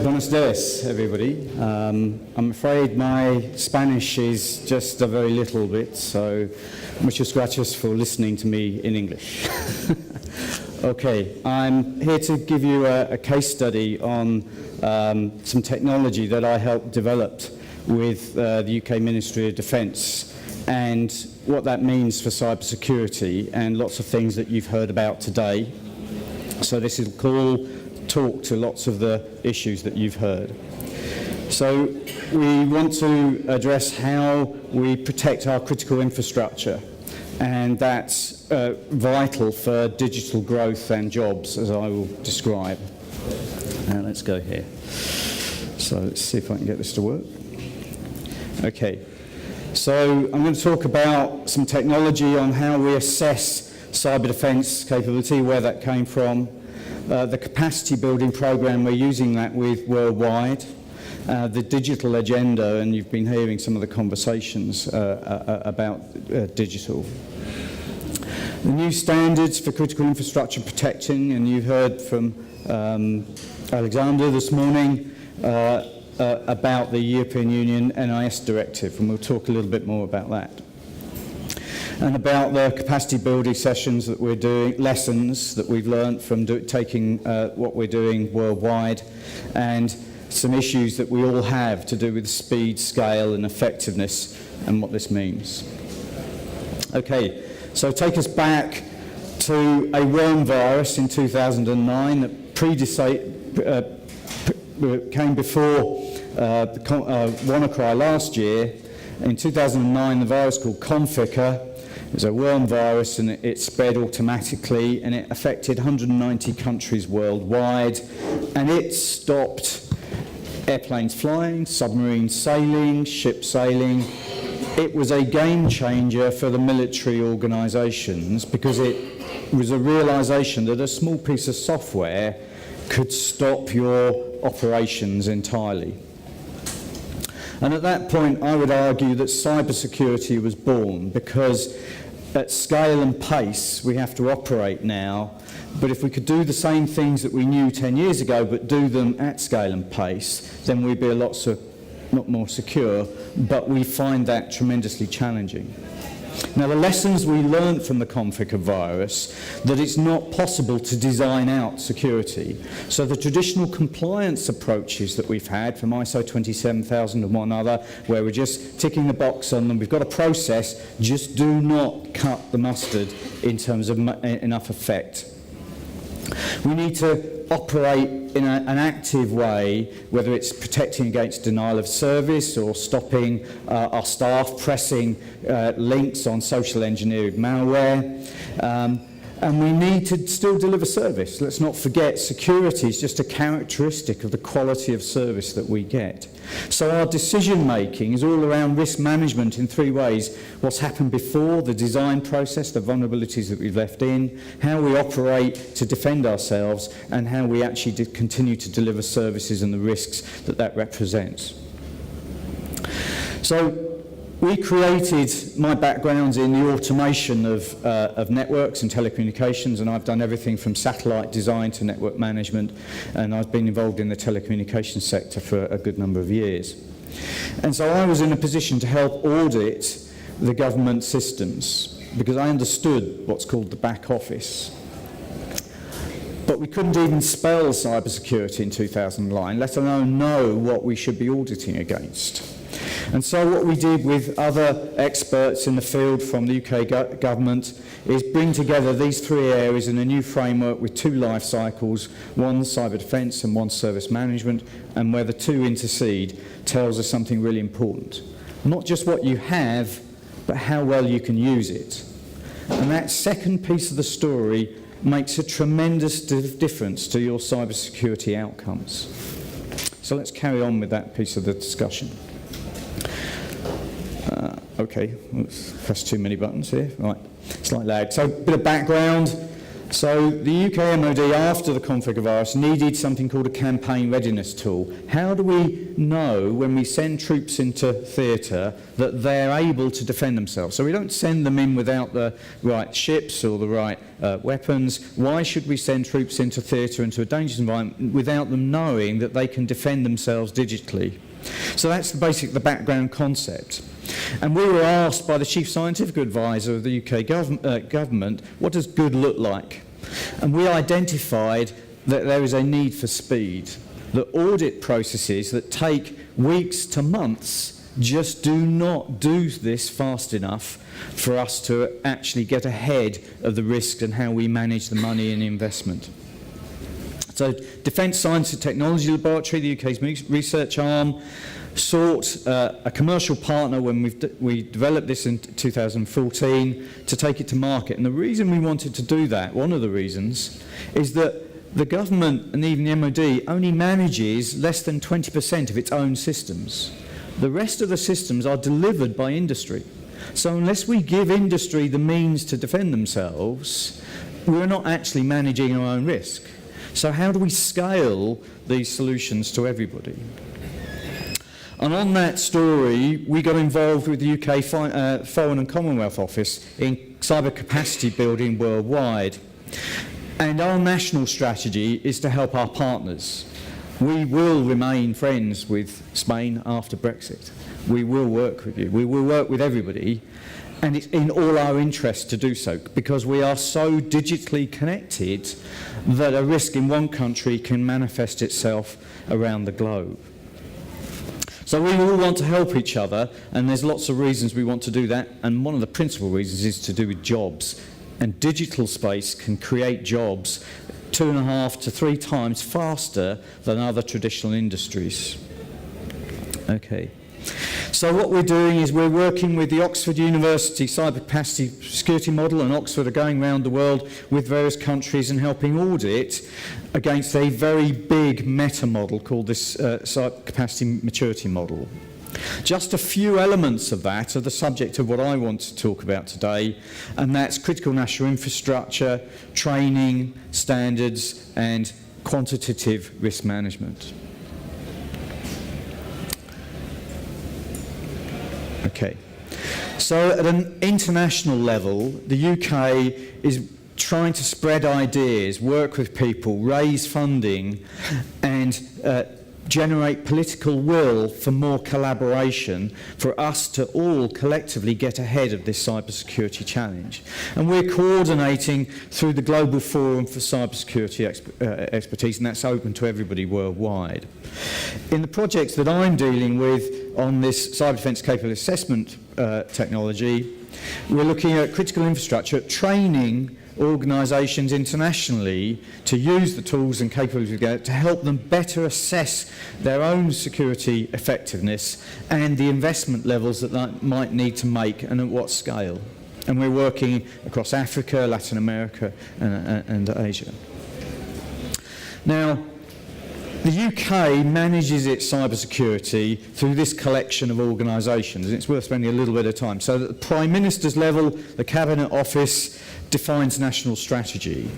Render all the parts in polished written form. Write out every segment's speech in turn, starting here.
Buenos dias, everybody. I'm afraid my Spanish is just a very little bit, so muchas gracias for listening to me in English. Okay, I'm here to give you a case study on some technology that I helped develop with the UK Ministry of Defence and what that means for cybersecurity and lots of things that you've heard about today. So this will talk to lots of the issues that you've heard. So we want to address how we protect our critical infrastructure, and that's vital for digital growth and jobs, as I will describe. Now let's go here. So let's see if I can get this to work. Okay, so I'm going to talk about some technology on how we assess cyber defence capability, where that came from, the capacity building program we're using that with worldwide, the digital agenda, and you've been hearing some of the conversations about digital. The new standards for critical infrastructure protecting, and you heard from Alexander this morning about the European Union NIS Directive, and we'll talk a little bit more about that. And about the capacity building sessions that we're doing, lessons that we've learned from taking what we're doing worldwide, and some issues that we all have to do with speed, scale and effectiveness and what this means. Okay, so take us back to a worm virus in 2009 that came before WannaCry last year. In 2009, the virus called Conficker. It was a worm virus, and it spread automatically, and it affected 190 countries worldwide, and it stopped airplanes flying, submarines sailing, ships sailing. It was a game changer for the military organisations because it was a realisation that a small piece of software could stop your operations entirely. And at that point, I would argue that cybersecurity was born, because at scale and pace we have to operate now, but if we could do the same things that we knew 10 years ago but do them at scale and pace, then we'd be a lot more secure, but we find that tremendously challenging. Now, the lessons we learned from the Conficker virus, that it's not possible to design out security. So the traditional compliance approaches that we've had from ISO 27001 and one other, where we're just ticking the box on them, we've got a process, just do not cut the mustard in terms of enough effect. We need to operate in an active way, whether it's protecting against denial of service or stopping our staff pressing links on social engineered malware. And we need to still deliver service. Let's not forget, security is just a characteristic of the quality of service that we get. So our decision making is all around risk management in three ways: what's happened before, the design process, the vulnerabilities that we've left in, how we operate to defend ourselves, and how we actually continue to deliver services and the risks that that represents. So we created, my background's in the automation of networks and telecommunications, and I've done everything from satellite design to network management, and I've been involved in the telecommunications sector for a good number of years. And so I was in a position to help audit the government systems, because I understood what's called the back office. But we couldn't even spell cybersecurity in 2009, let alone know what we should be auditing against. And so what we did with other experts in the field from the UK government is bring together these three areas in a new framework with two life cycles, one cyber defence and one service management, and where the two intercede tells us something really important. Not just what you have, but how well you can use it. And that second piece of the story makes a tremendous difference to your cybersecurity outcomes. So let's carry on with that piece of the discussion. Okay, let's press too many buttons here. Right, slight lag. So a bit of background. So the UK MOD, after the Configure virus, needed something called a campaign readiness tool. How do we know when we send troops into theatre that they're able to defend themselves? So we don't send them in without the right ships or the right weapons. Why should we send troops into theatre, into a dangerous environment, without them knowing that they can defend themselves digitally? So that's the background concept. And we were asked by the Chief Scientific Advisor of the UK government, what does good look like? And we identified that there is a need for speed. The audit processes that take weeks to months just do not do this fast enough for us to actually get ahead of the risks and how we manage the money and investment. So Defence Science and Technology Laboratory, the UK's research arm, sought a commercial partner when we developed this in 2014 to take it to market. And the reason we wanted to do that, one of the reasons, is that the government and even the MOD only manages less than 20% of its own systems. The rest of the systems are delivered by industry. So unless we give industry the means to defend themselves, we're not actually managing our own risk. So how do we scale these solutions to everybody? And on that story, we got involved with the UK Foreign and Commonwealth Office in cyber capacity building worldwide. And our national strategy is to help our partners. We will remain friends with Spain after Brexit. We will work with you. We will work with everybody. And it's in all our interests to do so, because we are so digitally connected that a risk in one country can manifest itself around the globe. So we all want to help each other, and there's lots of reasons we want to do that, and one of the principal reasons is to do with jobs. And digital space can create jobs 2.5 to 3 times faster than other traditional industries. Okay. So what we're doing is we're working with the Oxford University Cyber Capacity Security Model, and Oxford are going around the world with various countries and helping audit against a very big meta model called this Cyber Capacity Maturity Model. Just a few elements of that are the subject of what I want to talk about today, and that's critical national infrastructure, training, standards, and quantitative risk management. Okay, so at an international level, the UK is trying to spread ideas, work with people, raise funding, and generate political will for more collaboration for us to all collectively get ahead of this cybersecurity challenge. And we're coordinating through the Global Forum for Cybersecurity Expertise, and that's open to everybody worldwide. In the projects that I'm dealing with on this cyber defence capability assessment technology, we're looking at critical infrastructure, training organisations internationally to use the tools and capabilities to help them better assess their own security effectiveness and the investment levels that they might need to make and at what scale. And we're working across Africa, Latin America and Asia. Now, the UK manages its cybersecurity through this collection of organisations, and it's worth spending a little bit of time. So at the Prime Minister's level, the Cabinet Office defines national strategy.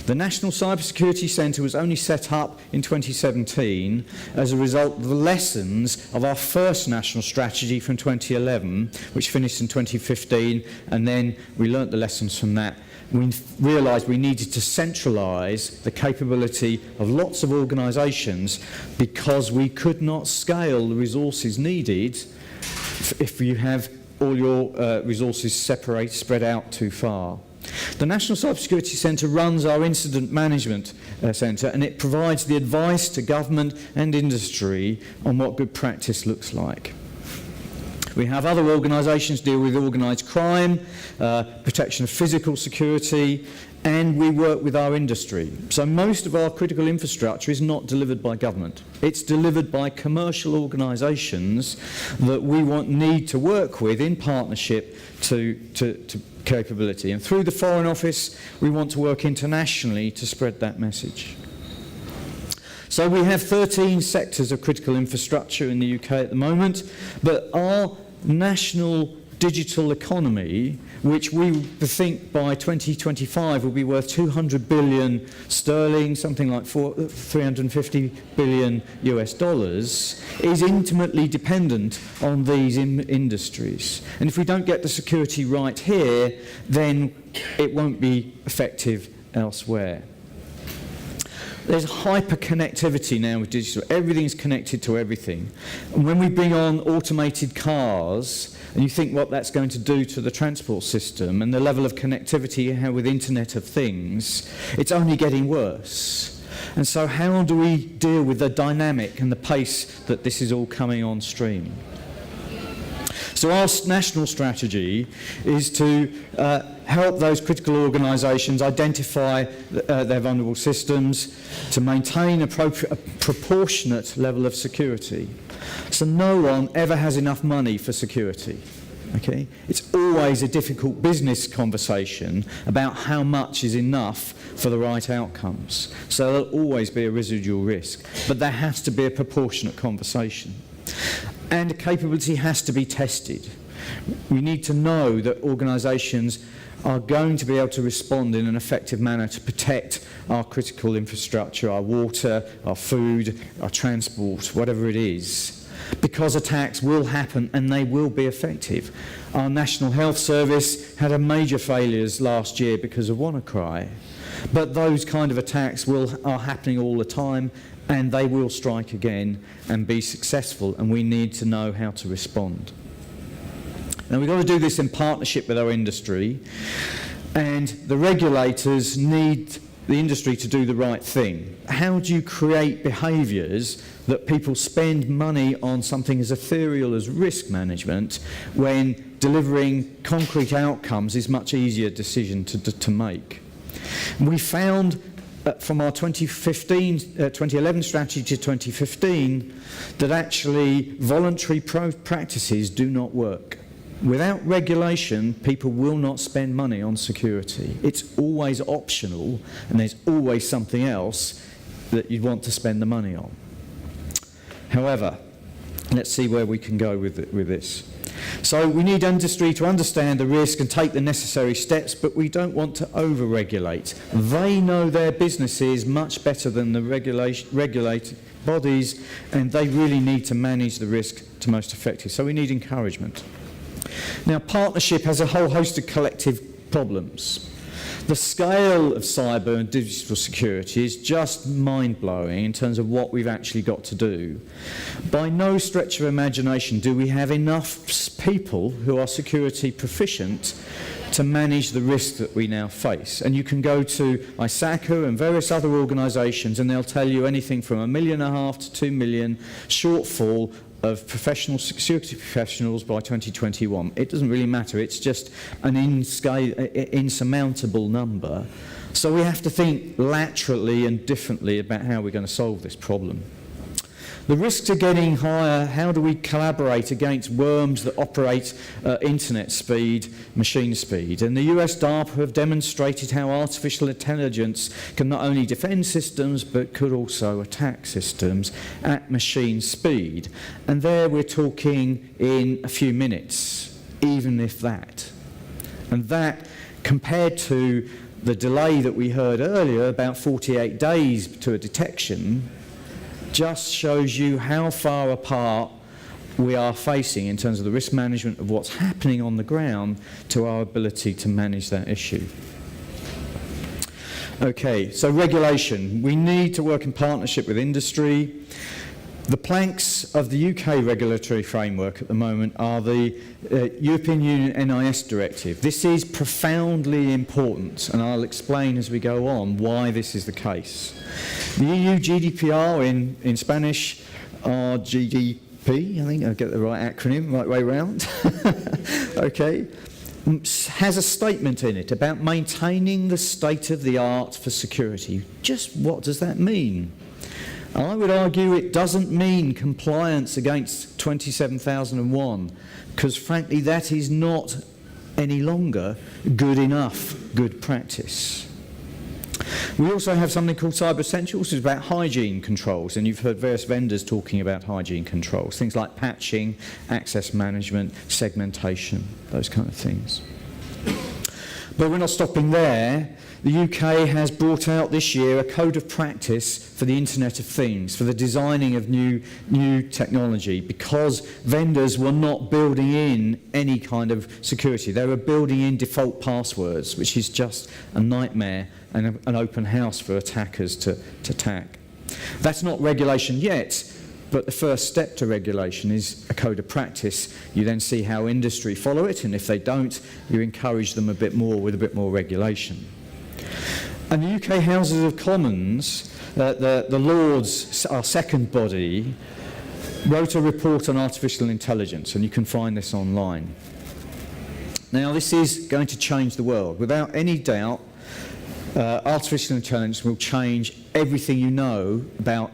The National Cybersecurity Centre was only set up in 2017 as a result of the lessons of our first national strategy from 2011, which finished in 2015, and then we learnt the lessons from that. We realised we needed to centralise the capability of lots of organisations because we could not scale the resources needed if you have all your resources spread out too far. The National Cybersecurity Centre runs our incident management centre, and it provides the advice to government and industry on what good practice looks like. We have other organisations deal with organised crime, protection of physical security, and we work with our industry. So most of our critical infrastructure is not delivered by government. It's delivered by commercial organisations that we need to work with in partnership to capability. And through the Foreign Office, we want to work internationally to spread that message. So we have 13 sectors of critical infrastructure in the UK at the moment, but our national digital economy, which we think by 2025 will be worth 200 billion sterling, something like 350 billion US dollars, is intimately dependent on these industries. And if we don't get the security right here, then it won't be effective elsewhere. There's hyper-connectivity now with digital. Everything's connected to everything. And when we bring on automated cars, and you think what that's going to do to the transport system and the level of connectivity you have with Internet of Things, it's only getting worse. And so how do we deal with the dynamic and the pace that this is all coming on stream? So our national strategy is to help those critical organisations identify their vulnerable systems, to maintain a proportionate level of security. So no one ever has enough money for security. Okay? It's always a difficult business conversation about how much is enough for the right outcomes. So there'll always be a residual risk, but there has to be a proportionate conversation. And the capability has to be tested. We need to know that organisations are going to be able to respond in an effective manner to protect our critical infrastructure, our water, our food, our transport, whatever it is, because attacks will happen and they will be effective. Our National Health Service had a major failures last year because of WannaCry, but those kind of attacks are happening all the time, and they will strike again and be successful, and we need to know how to respond. Now, we've got to do this in partnership with our industry, and the regulators need the industry to do the right thing. How do you create behaviours that people spend money on something as ethereal as risk management when delivering concrete outcomes is much easier decision to make? We found from our 2011 strategy to 2015 that actually voluntary practices do not work. Without regulation, people will not spend money on security. It's always optional, and there's always something else that you'd want to spend the money on. However, let's see where we can go with this. So we need industry to understand the risk and take the necessary steps, but we don't want to over-regulate. They know their businesses much better than the regulated bodies, and they really need to manage the risk to most effective. So we need encouragement. Now, partnership has a whole host of collective problems. The scale of cyber and digital security is just mind-blowing in terms of what we've actually got to do. By no stretch of imagination do we have enough people who are security proficient to manage the risk that we now face. And you can go to ISACA and various other organisations and they'll tell you anything from 1.5 million to 2 million shortfall of security professionals by 2021. It doesn't really matter, it's just an insurmountable number. So we have to think laterally and differently about how we're going to solve this problem. The risks are getting higher. How do we collaborate against worms that operate at internet speed, machine speed? And the US DARPA have demonstrated how artificial intelligence can not only defend systems, but could also attack systems at machine speed. And there we're talking in a few minutes, even if that. And that, compared to the delay that we heard earlier, about 48 days to a detection, just shows you how far apart we are facing in terms of the risk management of what's happening on the ground to our ability to manage that issue. Okay, so regulation. We need to work in partnership with industry. The planks of the UK regulatory framework at the moment are the European Union NIS Directive. This is profoundly important, and I'll explain as we go on why this is the case. The EU GDPR, in Spanish, are GDP, I think I'll get the right acronym, right way round, okay, has a statement in it about maintaining the state of the art for security. Just what does that mean? I would argue it doesn't mean compliance against 27001, because frankly that is not any longer good enough good practice. We also have something called Cyber Essentials, which is about hygiene controls, and you've heard various vendors talking about hygiene controls, things like patching, access management, segmentation, those kind of things. But we're not stopping there. The UK has brought out this year a code of practice for the Internet of Things, for the designing of new technology, because vendors were not building in any kind of security. They were building in default passwords, which is just a nightmare and an open house for attackers to attack. That's not regulation yet, but the first step to regulation is a code of practice. You then see how industry follow it, and if they don't, you encourage them a bit more with a bit more regulation. And the UK Houses of Commons, the Lords, our second body, wrote a report on artificial intelligence, and you can find this online. Now, this is going to change the world. Without any doubt, artificial intelligence will change everything you know about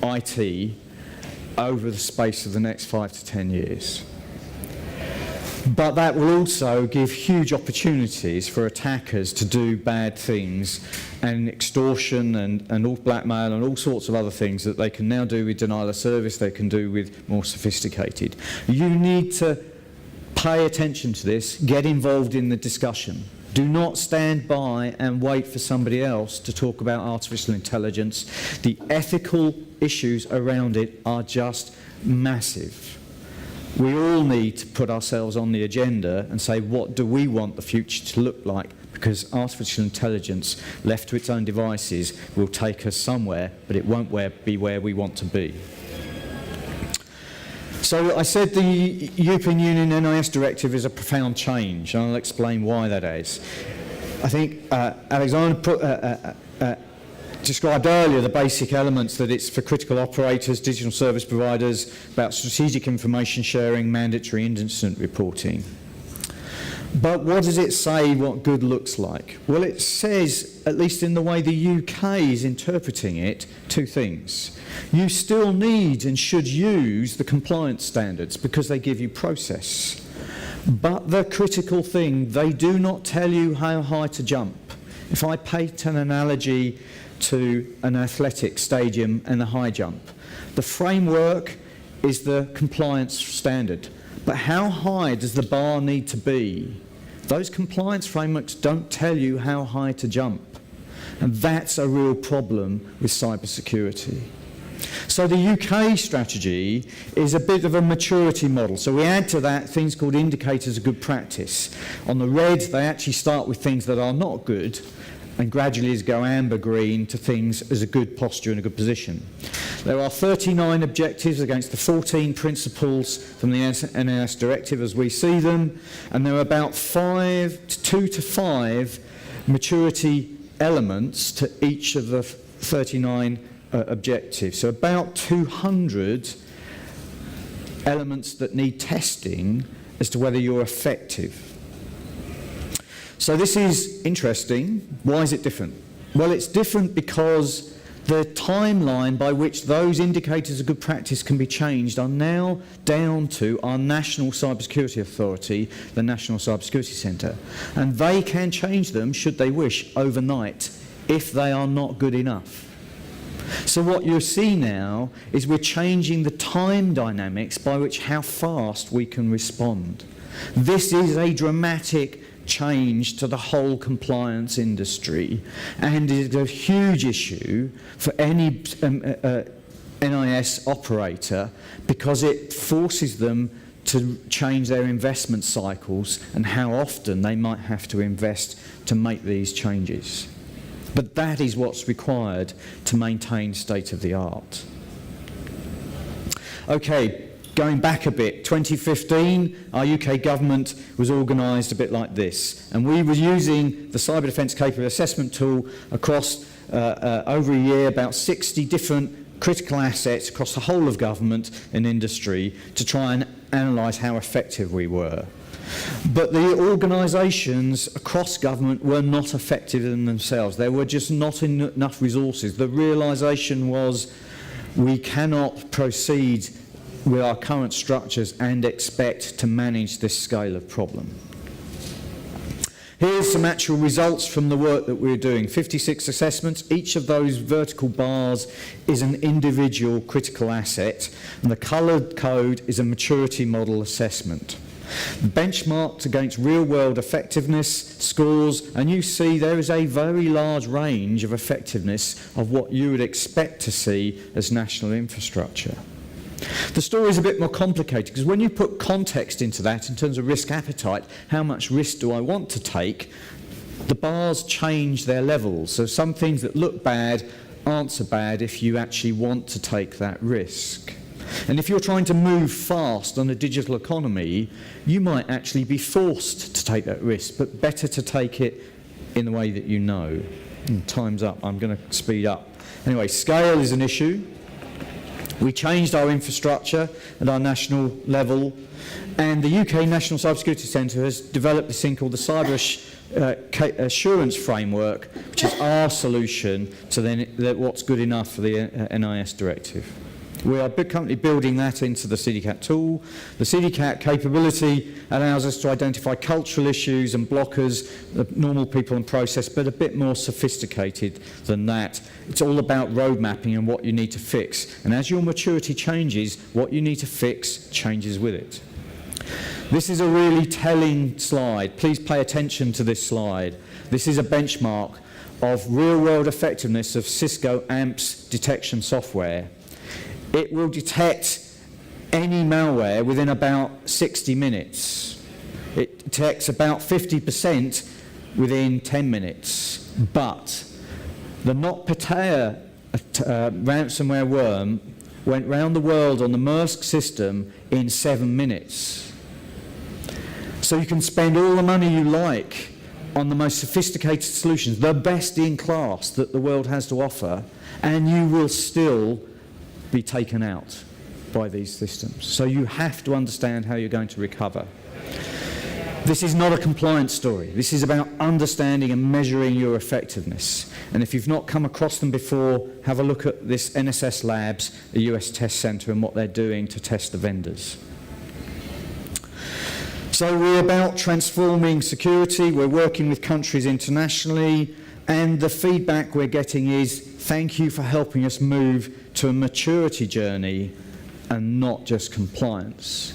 IT over the space of the next 5 to 10 years. But that will also give huge opportunities for attackers to do bad things, and extortion and all blackmail and all sorts of other things that they can now do with denial of service, they can do with more sophisticated. You need to pay attention to this, get involved in the discussion. Do not stand by and wait for somebody else to talk about artificial intelligence. The ethical issues around it are just massive. We all need to put ourselves on the agenda and say, what do we want the future to look like? Because artificial intelligence, left to its own devices, will take us somewhere, but it won't be where we want to be. So I said the European Union NIS Directive is a profound change, and I'll explain why that is. I think Alexander described earlier the basic elements, that it's for critical operators, digital service providers, about strategic information sharing, mandatory incident reporting. But what does it say what good looks like? Well, it says, at least in the way the UK is interpreting it, two things. You still need and should use the compliance standards because they give you process. But the critical thing, they do not tell you how high to jump. If I paint an analogy to an athletic stadium and a high jump, the framework is the compliance standard. But how high does the bar need to be? Those compliance frameworks don't tell you how high to jump. And that's a real problem with cybersecurity. So the UK strategy is a bit of a maturity model. So we add to that things called indicators of good practice. On the red, they actually start with things that are not good, and gradually go amber-green to things as a good posture and a good position. There are 39 objectives against the 14 principles from the NSS Directive as we see them, and there are about 2 to 5 maturity elements to each of the 39 objectives. So about 200 elements that need testing as to whether you're effective. So this is interesting. Why is it different? Well, it's different because the timeline by which those indicators of good practice can be changed are now down to our National Cybersecurity Authority, the National Cybersecurity Centre. And they can change them, should they wish, overnight, if they are not good enough. So what you see now is we're changing the time dynamics by which how fast we can respond. This is a dramatic change to the whole compliance industry, and is a huge issue for any NIS operator, because it forces them to change their investment cycles and how often they might have to invest to make these changes. But that is what's required to maintain state of the art. Okay. Going back a bit, 2015, our UK government was organised a bit like this, and we were using the Cyber Defence Capability Assessment tool across over a year, about 60 different critical assets across the whole of government and industry to try and analyse how effective we were. But the organisations across government were not effective in themselves. There were just not enough resources. The realisation was we cannot proceed with our current structures and expect to manage this scale of problem. Here's some actual results from the work that we're doing. 56 assessments. Each of those vertical bars is an individual critical asset, and the coloured code is a maturity model assessment. Benchmarked against real-world effectiveness scores, and you see there is a very large range of effectiveness of what you would expect to see as national infrastructure. The story is a bit more complicated because when you put context into that in terms of risk appetite, how much risk do I want to take, the bars change their levels. So some things that look bad aren't so bad if you actually want to take that risk. And if you're trying to move fast on a digital economy, you might actually be forced to take that risk, but better to take it in the way that you know. Time's up, I'm going to speed up. Anyway, scale is an issue. We changed our infrastructure at our national level, and the UK National Cybersecurity Centre has developed this thing called the Cyber Assurance Framework, which is our solution to what's good enough for the NIS Directive. We are currently building that into the CityCat tool. The CityCat capability allows us to identify cultural issues and blockers, normal people and process, but a bit more sophisticated than that. It's all about road mapping and what you need to fix. And as your maturity changes, what you need to fix changes with it. This is a really telling slide. Please pay attention to this slide. This is a benchmark of real-world effectiveness of Cisco Amps detection software. It will detect any malware within about 60 minutes. It detects about 50% within 10 minutes. But the NotPetya ransomware worm went round the world on the Maersk system in 7 minutes. So you can spend all the money you like on the most sophisticated solutions, the best in class that the world has to offer, and you will still be taken out by these systems. So you have to understand how you're going to recover. This is not a compliance story. This is about understanding and measuring your effectiveness. And if you've not come across them before, have a look at this NSS Labs, the US test centre, and what they're doing to test the vendors. So we're about transforming security. We're working with countries internationally, and the feedback we're getting is, thank you for helping us move to a maturity journey and not just compliance.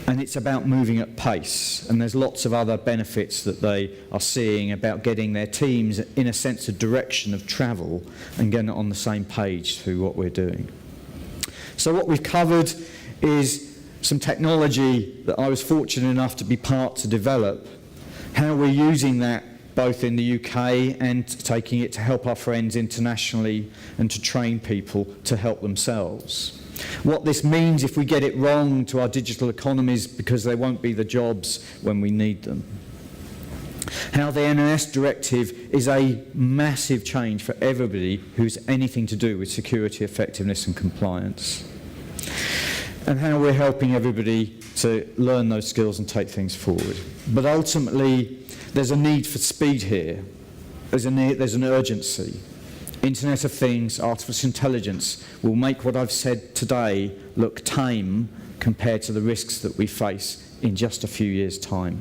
And it's about moving at pace, and there's lots of other benefits that they are seeing about getting their teams in a sense of direction of travel and getting it on the same page through what we're doing. So what we've covered is some technology that I was fortunate enough to be part to develop, how we're using that both in the UK and taking it to help our friends internationally and to train people to help themselves. What this means if we get it wrong to our digital economies, because there won't be the jobs when we need them. How the NSS Directive is a massive change for everybody who's anything to do with security, effectiveness and compliance. And how we're helping everybody to learn those skills and take things forward. But ultimately, there's a need for speed here. There's an urgency. Internet of Things, artificial intelligence will make what I've said today look tame compared to the risks that we face in just a few years' time.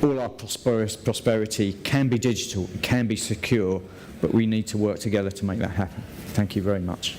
All our prosperity can be digital, it can be secure, but we need to work together to make that happen. Thank you very much.